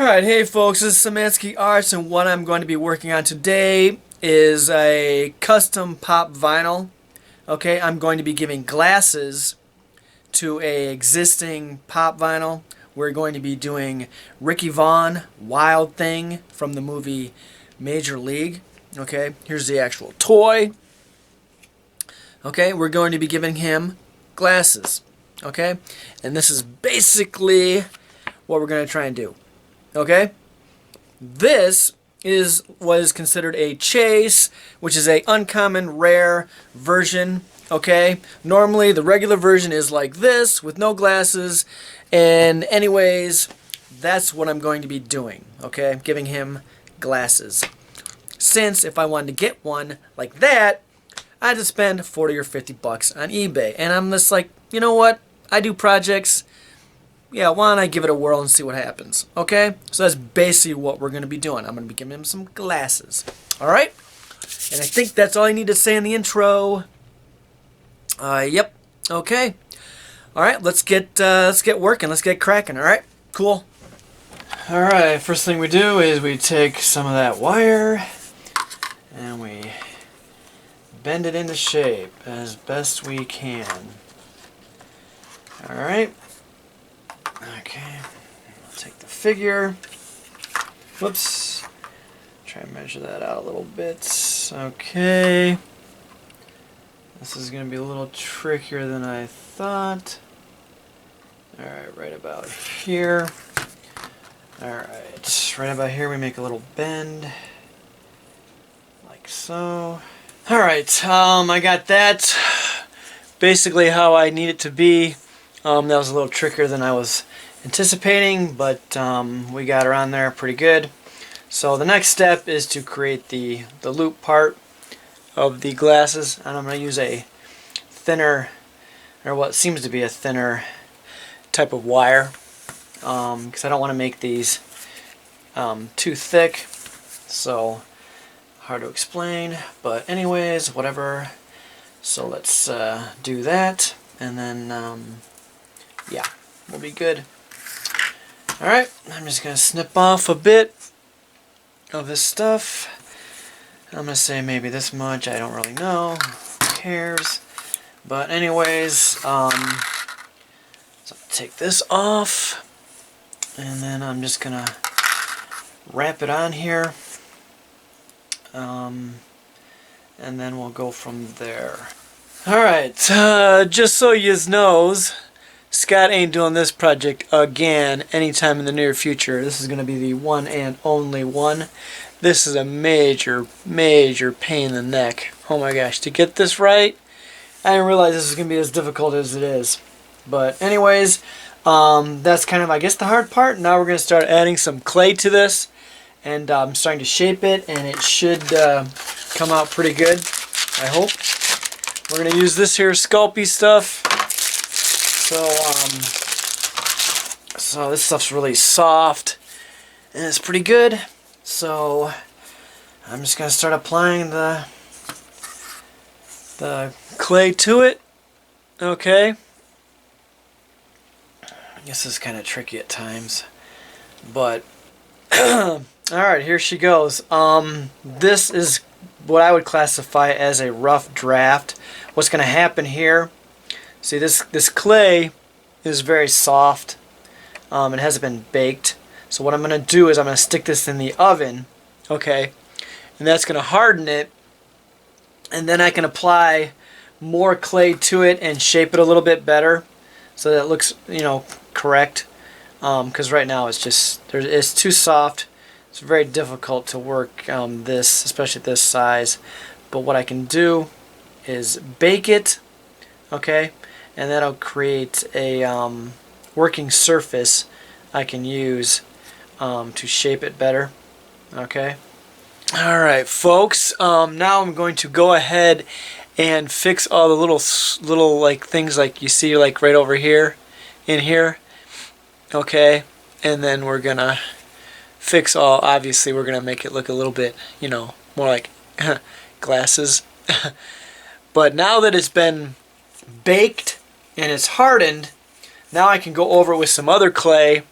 Alright, hey folks, this is Samansky Arts, and what I'm going to be working on today is a custom pop vinyl. Okay, I'm going to be giving glasses to a existing pop vinyl. We're going to be doing Ricky Vaughn, Wild Thing from the movie Major League. Okay, here's the actual toy. Okay, we're going to be giving him glasses. Okay, and this is basically what we're going to try and do. Okay, this is what is considered a chase, which is a uncommon rare version. Okay, normally the regular version is like this with no glasses, and anyways, that's what I'm going to be doing. Okay, giving him glasses. Since if I wanted to get one like that, I had to spend 40 or 50 bucks on eBay, and I'm just like, you know what? I do projects. Yeah, why don't I give it a whirl and see what happens? Okay? So that's basically what we're going to be doing. I'm going to be giving him some glasses. Alright? And I think that's all I need to say in the intro. Yep. Okay. Alright, let's get working. Let's get cracking. Alright? Cool. Alright, first thing we do is we take some of that wire and we bend it into shape as best we can. Alright. Okay, I'll take the figure. Whoops. Try and measure that out a little bit. Okay. This is going to be a little trickier than I thought. Alright, right about here. Alright, right about here we make a little bend. Like so. Alright, I got that. Basically how I need it to be. That was a little trickier than I was anticipating, but we got around there pretty good. So the next step is to create the loop part of the glasses, and I'm going to use a thinner, or what seems to be a thinner type of wire, because I don't want to make these too thick, so hard to explain, but anyways, whatever. So let's do that, and then yeah, we'll be good. Alright, I'm just going to snip off a bit of this stuff. I'm going to say maybe this much, I don't really know, who cares. But anyways, so I'll take this off, and then I'm just going to wrap it on here, and then we'll go from there. Alright, just so you knows, Scott ain't doing this project again anytime in the near future. This is going to be the one and only one. This is a major, major pain in the neck. Oh my gosh, to get this right, I didn't realize this was going to be as difficult as it is. But anyways, that's kind of, I guess, the hard part. Now we're going to start adding some clay to this. And I'm starting to shape it, and it should come out pretty good, I hope. We're going to use this here Sculpey stuff. So this stuff's really soft and it's pretty good. So I'm just gonna start applying the clay to it. Okay. I guess this is kind of tricky at times, but all right, here she goes. This is what I would classify as a rough draft. What's gonna happen here? See, this clay is very soft. It hasn't been baked. So what I'm going to do is I'm going to stick this in the oven. Okay. And that's going to harden it. And then I can apply more clay to it and shape it a little bit better so that it looks, you know, correct. Because right now it's too soft. It's very difficult to work this, especially at this size. But what I can do is bake it. Okay. And that'll create a working surface I can use to shape it better. Okay. Alright folks, now I'm going to go ahead and fix all the little like things like you see like right over here in here. Okay. And then we're gonna fix all, obviously we're gonna make it look a little bit, you know, more like glasses. But now that it's been baked and it's hardened, now I can go over it with some other clay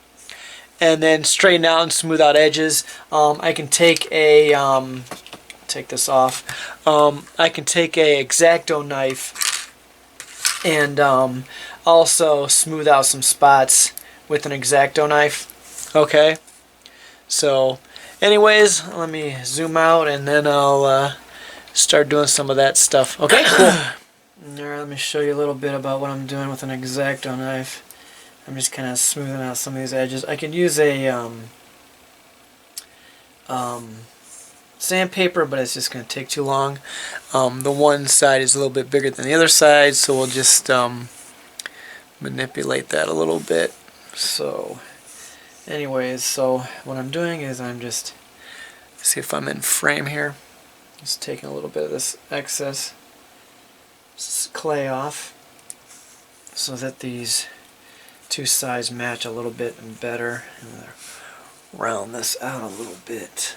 and then straighten out and smooth out edges. I can take a take this off. I can take a X-Acto knife and also smooth out some spots with an X-Acto knife. Okay, so anyways, let me zoom out and then I'll start doing some of that stuff. Okay, cool. Alright, let me show you a little bit about what I'm doing with an X-Acto knife. I'm just kind of smoothing out some of these edges. I can use a sandpaper, but it's just going to take too long. The one side is a little bit bigger than the other side, so we'll just manipulate that a little bit. So anyways, so what I'm doing is I'm just, see if I'm in frame here, just taking a little bit of this excess clay off so that these two sides match a little bit better. And round this out a little bit.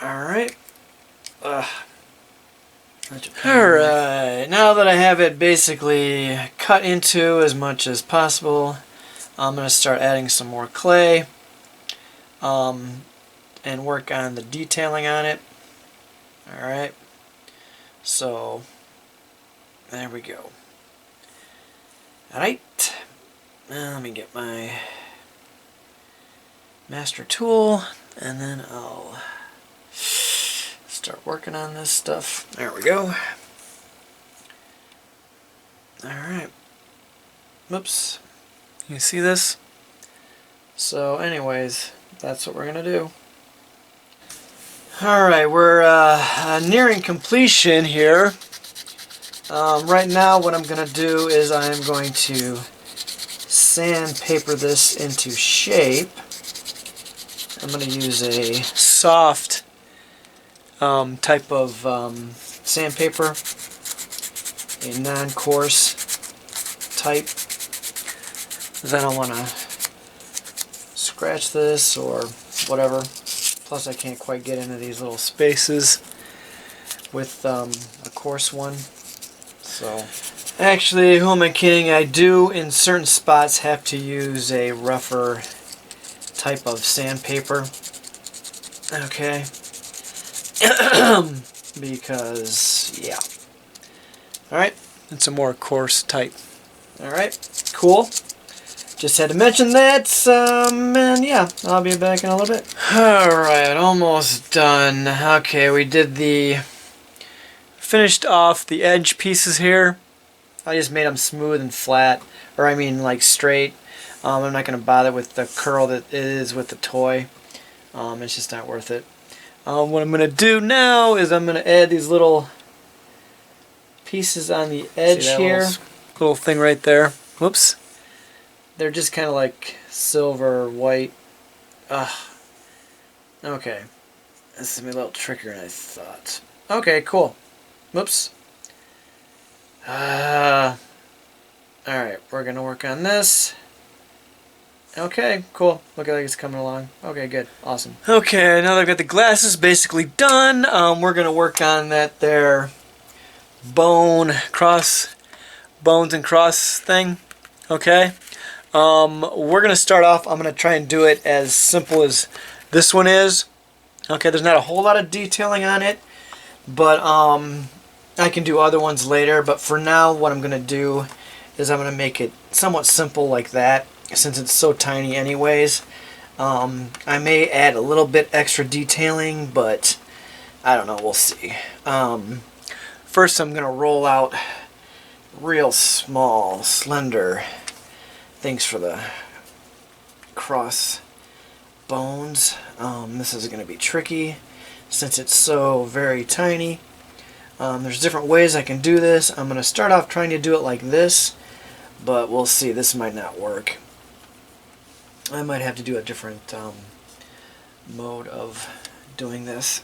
Alright. Alright, now that I have it basically cut into as much as possible, I'm going to start adding some more clay and work on the detailing on it. Alright, so there we go. Alright, now let me get my master tool and then I'll start working on this stuff. There we go. Alright. Whoops. You see this? So anyways, that's what we're going to do. Alright, we're nearing completion here. Right now what I'm going to do is I'm going to sandpaper this into shape. I'm going to use a soft type of sandpaper, a non-coarse type. Then I want to scratch this or whatever. Plus I can't quite get into these little spaces with a coarse one. So actually, who am I kidding? I do in certain spots have to use a rougher type of sandpaper. Okay. Because, yeah. Alright, it's a more coarse type. Alright, cool. Just had to mention that, and yeah, I'll be back in a little bit. Alright, almost done. Okay, we did finished off the edge pieces here. I just made them smooth and flat, or I mean like straight. I'm not going to bother with the curl that it is with the toy. It's just not worth it. What I'm going to do now is I'm going to add these little pieces on the edge here. Little thing right there. Whoops. They're just kind of like silver, white. Okay. This is going to be a little trickier than I thought. Okay, cool. Whoops. Alright, we're going to work on this. Okay, cool. Look like it's coming along. Okay, good. Awesome. Okay, now that I've got the glasses basically done, we're going to work on that there bones and cross thing. Okay. We're going to start off, I'm going to try and do it as simple as this one is. Okay, there's not a whole lot of detailing on it, but I can do other ones later. But for now, what I'm going to do is I'm going to make it somewhat simple like that, since it's so tiny anyways. I may add a little bit extra detailing, but I don't know, we'll see. First I'm going to roll out real small, slender things for the cross bones. This is going to be tricky since it's so very tiny. There's different ways I can do this. I'm going to start off trying to do it like this, but we'll see. This might not work. I might have to do a different mode of doing this.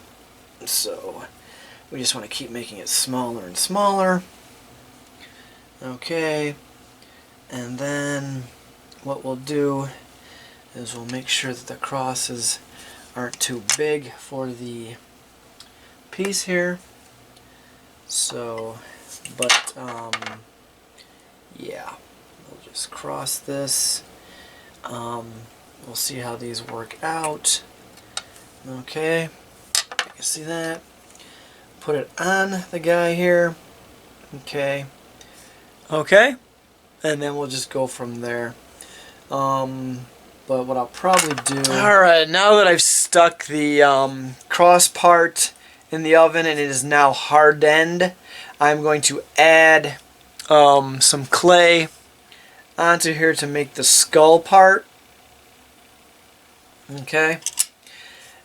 So we just want to keep making it smaller and smaller. Okay, and then what we'll do is we'll make sure that the crosses aren't too big for the piece here. So, but yeah, we'll just cross this. We'll see how these work out. Okay, you can see that. Put it on the guy here. Okay. Okay, and then we'll just go from there. But what I'll probably do... Alright, now that I've stuck the cross part in the oven and it is now hardened, I'm going to add some clay onto here to make the skull part. Okay.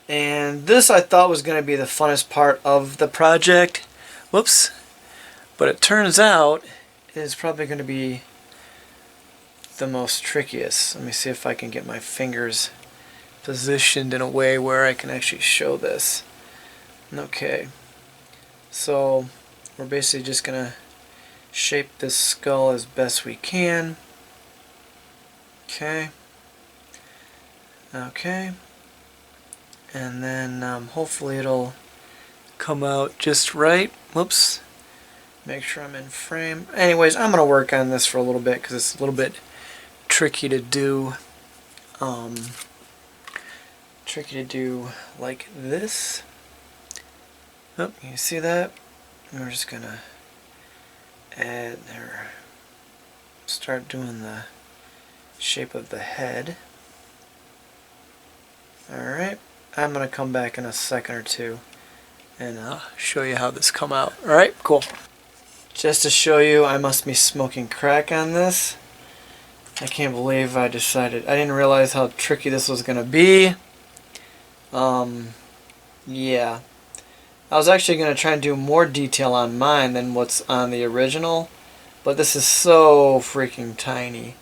And this I thought was going to be the funnest part of the project. Whoops. But it turns out it's probably going to be the most trickiest. Let me see if I can get my fingers positioned in a way where I can actually show this. Okay. So we're basically just going to shape this skull as best we can. Okay. Okay. And then hopefully it'll come out just right. Whoops. Make sure I'm in frame. Anyways, I'm going to work on this for a little bit because it's a little bit tricky to do. Like this. Oh, you see that? And we're just going to add there. Start doing the shape of the head. Alright. I'm going to come back in a second or two and show you how this come out. Alright, cool. Just to show you, I must be smoking crack on this. I can't believe I decided. I didn't realize how tricky this was going to be. Yeah. I was actually going to try and do more detail on mine than what's on the original. But this is so freaking tiny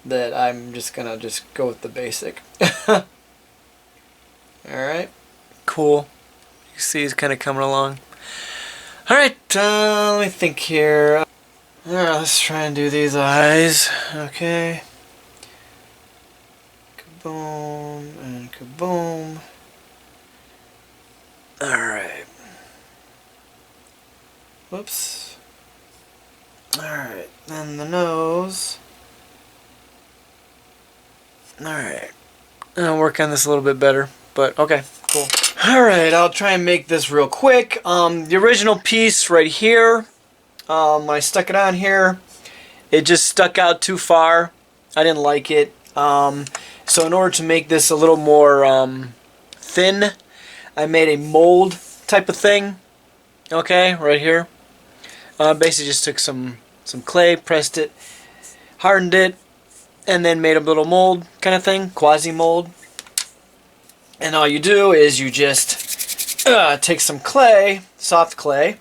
that I'm just going to go with the basic. Alright. Cool. You see he's kind of coming along. Alright, let me think here. Alright, let's try and do these eyes. Okay. Kaboom and kaboom. Alright. Whoops. Alright, then the nose. Alright. I'll work on this a little bit better, but okay, cool. Alright, I'll try and make this real quick. The original piece right here, when I stuck it on here, it just stuck out too far. I didn't like it. So in order to make this a little more thin, I made a mold type of thing. Okay, right here. Basically just took some clay, pressed it, hardened it, and then made a little mold kind of thing, quasi-mold. And all you do is you just take some clay, soft clay,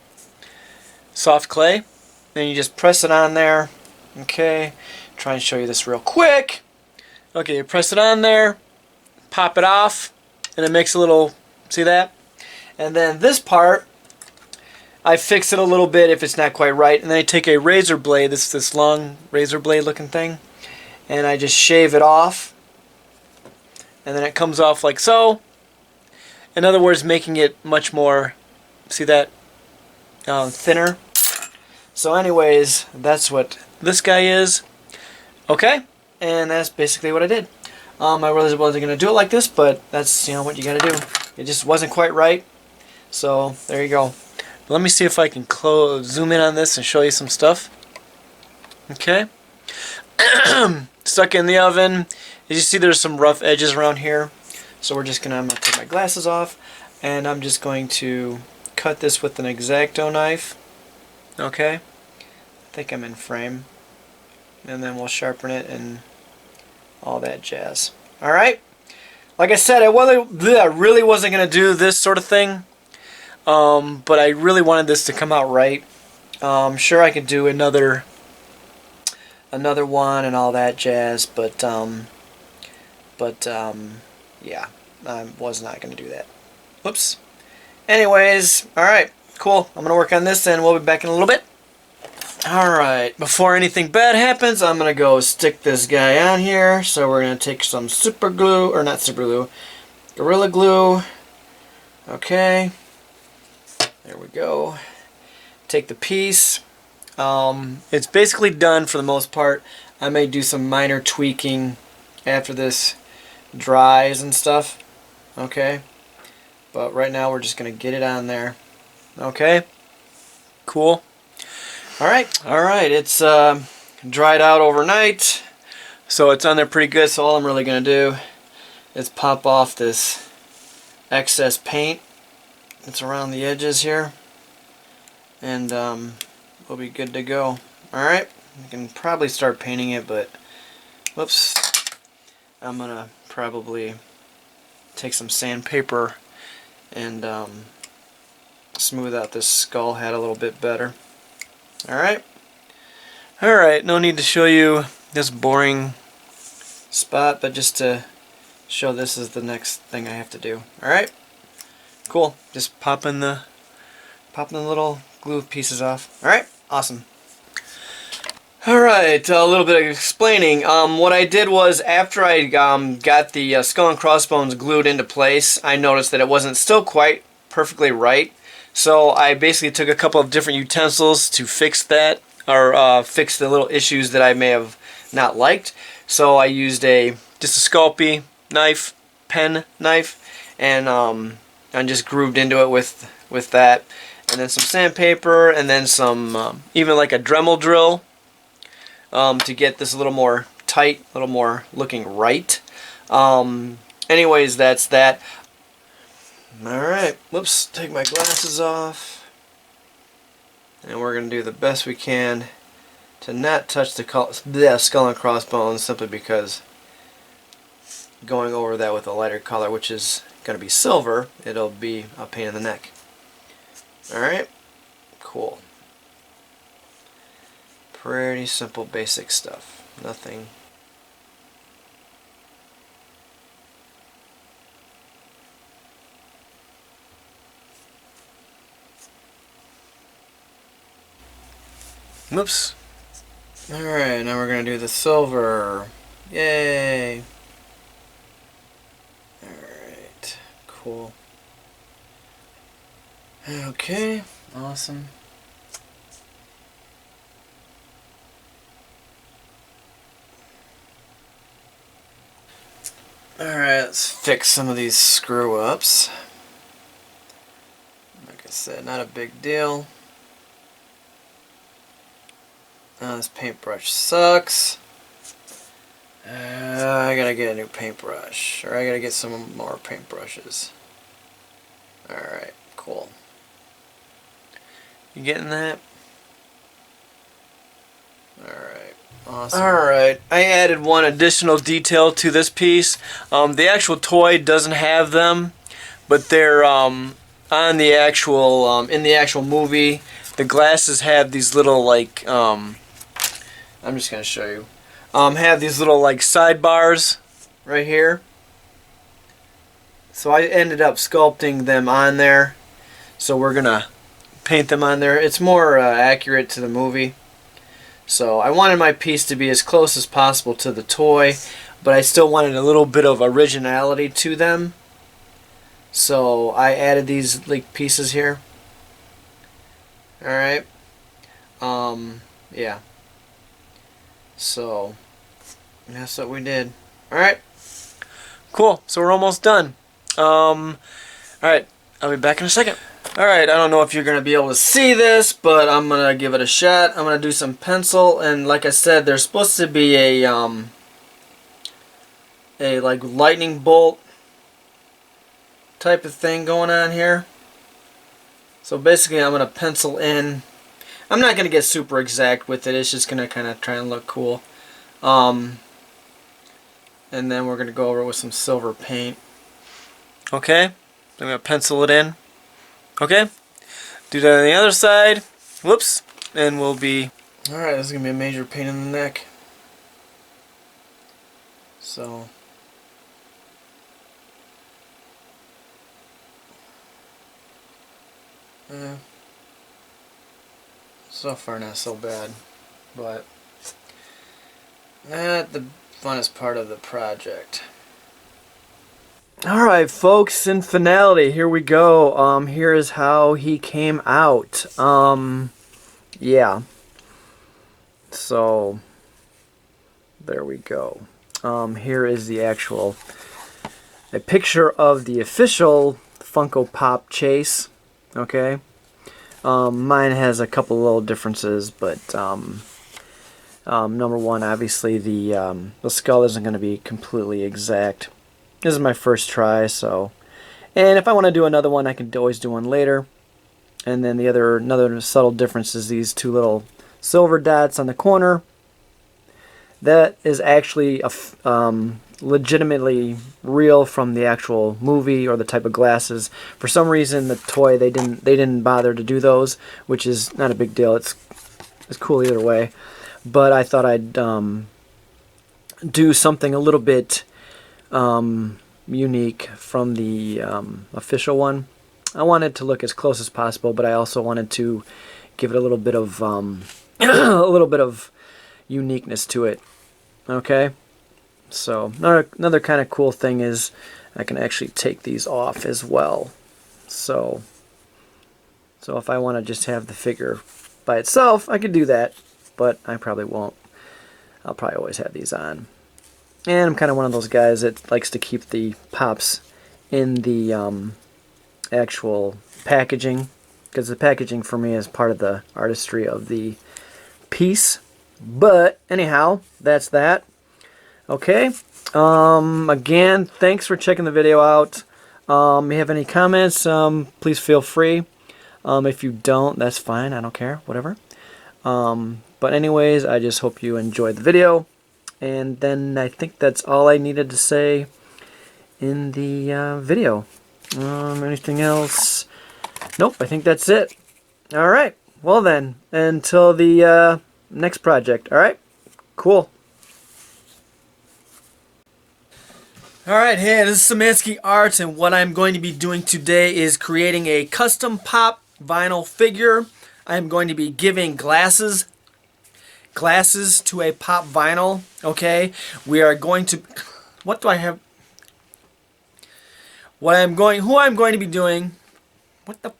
and you just press it on there. Okay, try and show you this real quick. Okay, you press it on there, pop it off, and it makes a little, see that? And then this part, I fix it a little bit if it's not quite right, and then I take a razor blade, this long razor blade looking thing, and I just shave it off. And then it comes off like so. In other words, making it much more, see that, thinner. So anyways, that's what this guy is. Okay, and that's basically what I did. I really wasn't going to do it like this, but that's, what you got to do. It just wasn't quite right. So there you go. But let me see if I can zoom in on this and show you some stuff. Okay. Stuck in the oven. As you see, there's some rough edges around here. So I'm gonna take my glasses off, and I'm just going to cut this with an X-Acto knife. Okay. I think I'm in frame. And then we'll sharpen it and all that jazz. Alright. Like I said, I really wasn't gonna do this sort of thing. But I really wanted this to come out right. I'm sure I could do another one and all that jazz, but yeah, I was not going to do that. Whoops. Anyways, alright, cool. I'm going to work on this and we'll be back in a little bit. Alright, before anything bad happens, I'm going to go stick this guy on here. So we're going to take some super glue, or not super glue, Gorilla Glue. Okay. There we go. Take the piece. It's basically done for the most part. I may do some minor tweaking after this dries and stuff. Okay, but right now we're just gonna get it on there. Okay, cool. All right, it's dried out overnight, so it's on there pretty good. So all I'm really gonna do is pop off this excess paint that's around the edges here, and we'll be good to go. All right, I can probably start painting it, but whoops, I'm gonna probably take some sandpaper and smooth out this skull head a little bit better. Alright, no need to show you this boring spot, but just to show this is the next thing I have to do. Alright, cool. Just popping the little glue pieces off. Alright, awesome. Alright, a little bit of explaining. What I did was, after I got the skull and crossbones glued into place, I noticed that it wasn't still quite perfectly right. So I basically took a couple of different utensils to fix that, or fix the little issues that I may have not liked. So I used just a Sculpey knife, pen knife, and I just grooved into it with that, and then some sandpaper, and then some even like a Dremel drill to get this a little more tight, a little more looking right. Anyways, that's that. Alright, whoops, take my glasses off. And we're going to do the best we can to not touch the skull and crossbones, simply because going over that with a lighter color, which is going to be silver, it'll be a pain in the neck. Alright, cool. Pretty simple, basic stuff. Nothing. Whoops. Alright, now we're going to do the silver. Yay! Alright, cool. Okay, awesome. Alright, let's fix some of these screw-ups. Like I said, not a big deal. Oh, this paintbrush sucks. I gotta get a new paintbrush, or I gotta get some more paintbrushes. Alright, cool. You getting that? Alright, awesome. Alright, I added one additional detail to this piece. The actual toy doesn't have them, but they're on the actual, in the actual movie, the glasses have these little, like, I'm just going to show you. Have these little like sidebars right here. So I ended up sculpting them on there. So we're going to paint them on there. It's more accurate to the movie. So I wanted my piece to be as close as possible to the toy, but I still wanted a little bit of originality to them. So I added these like pieces here. Alright. Yeah. So, that's what we did. Alright. Cool. So we're almost done. Alright. I'll be back in a second. Alright, I don't know if you're going to be able to see this, but I'm going to give it a shot. I'm going to do some pencil, and like I said, there's supposed to be a like lightning bolt type of thing going on here. So basically I'm going to pencil in. I'm not going to get super exact with it. It's just going to kind of try and look cool. And then we're going to go over it with some silver paint. Okay. I'm going to pencil it in. Okay. Do that on the other side. Whoops. And we'll be... Alright, this is going to be a major pain in the neck. So... so far not so bad, but not the funnest part of the project. Alright folks, in finality, here we go. Here is how he came out. Yeah. So there we go. Here is the actual a picture of the official Funko Pop chase. Okay, mine has a couple little differences, but number one, obviously the skull isn't going to be completely exact. This is my first try, so, and if I want to do another one, I can always do one later. And then another subtle difference is these two little silver dots on the corner. That is actually legitimately real from the actual movie or the type of glasses. For some reason, the toy they didn't bother to do those, which is not a big deal. It's cool either way. But I thought I'd do something a little bit unique from the official one. I wanted to look as close as possible, but I also wanted to give it a little bit of uniqueness to it. Okay, so another kind of cool thing is I can actually take these off as well. So if I want to just have the figure by itself, I could do that, but I probably won't. I'll probably always have these on. And I'm kind of one of those guys that likes to keep the pops in the actual packaging, because the packaging for me is part of the artistry of the piece. But anyhow, that's that. Okay, again, thanks for checking the video out. If you have any comments, please feel free. If you don't, that's fine, I don't care, whatever. But anyways, I just hope you enjoyed the video. And then I think that's all I needed to say in the video. Anything else? Nope, I think that's it. Alright, well then, until the next project. Alright, cool. Alright, hey, this is Szymanski Arts, and what I'm going to be doing today is creating a custom pop vinyl figure. I'm going to be giving glasses to a pop vinyl. Okay, we are going to, what do I have? Who I'm going to be doing, what the